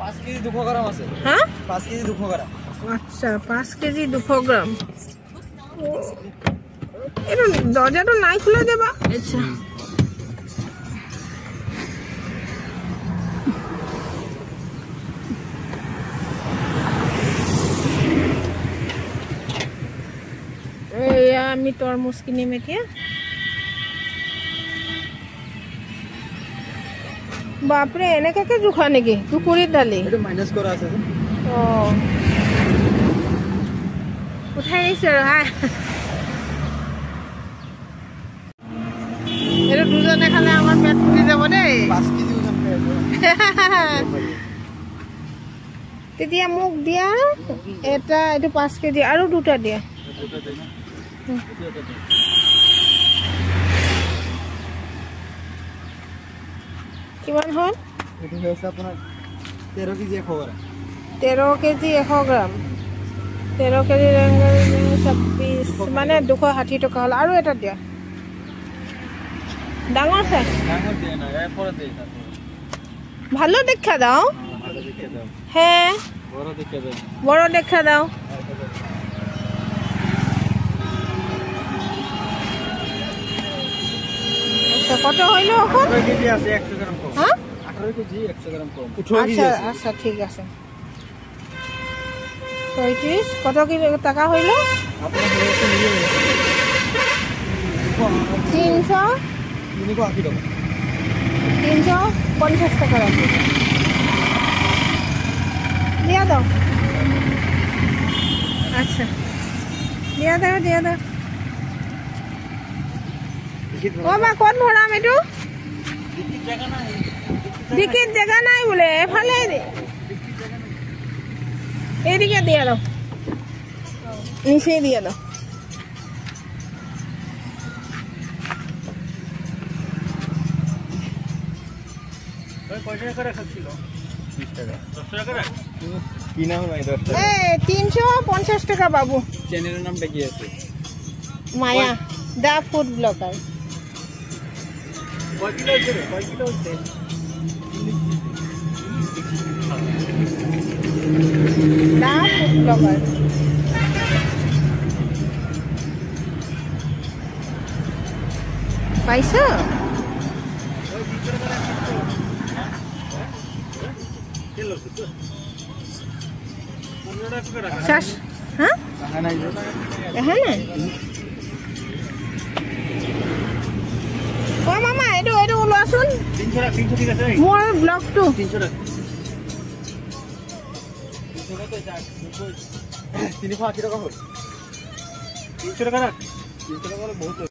5 KG 200 গ্রাম আছে হ্যাঁ 5 KG 200 গ্রাম আচ্ছা 5 কেজি 200 গ্রাম এটা দরজাটা নাই খুলে দেবা আচ্ছা আমি তরমুজ কিনিম এতিয়া বাপরে এনেকাকে জোখা নেকি টুকুৰিত ডালি এটা মাইনাস কৰা আছে ও উঠাই নিছে আৰু হা এটা দুজনে খালে আমাৰ পেট ফুলি যাব দেই 5 কেজি ওজন তেতিয়া মোক দিয়া এটা এটো 5 কেজি আৰু দুটা দিয়া কিমান হল এটো হৈছে আপোনাৰ 13 কেজি 100 গ্ৰাম 13 কেজি 100 গ্ৰাম 13 কেজি 26 মানে 260 টকা হল আৰু এটা দিয়া ডাঙৰ চাই ডাঙৰ দিয়ে না এ পরে দেই না ভালো দেখা দাও ভালো দেখে দাও হ্যাঁ বড় দেখে দাও বড় দেখা দাও আচ্ছা কত হইলো এখন 18 কেজি আছে 100 গ্রাম কম হ্যাঁ 18 কেজি 100 গ্রাম কম আচ্ছা আচ্ছা ঠিক আছে 36 কত কি টাকা হইলো আপনার হয়েছে নিয়ে 300 মিনিকো 80 টাকা 350 টাকা আছে দিয়া দাও আচ্ছা দিয়া দাও ও মা কোন ভরাম এটু ডিকির জায়গা নাই বলে এফালে এইদিকে দিয়া দাও নিচে দিয়া দাও কয়টা করে খাচ্ছিল 20 টাকা 10 টাকা করে কি নাম নাই 10 টাকা এই 350 টাকা বাবু চ্যানেলের নামটা কি আছে মায়া দা ফুড ব্লগার কয় কিলো হচ্ছে কয় কিলো হচ্ছে দা ফুড ব্লগার পাইছো শাস হ্যাঁ হ্যাঁ না ও মামা এটো ওলোৱাচোন 300 ঠিক আছে মোৰ ব্লগটো 300 টাকা 380 টাকা হল 300 টাকা 300 টাকা বহুত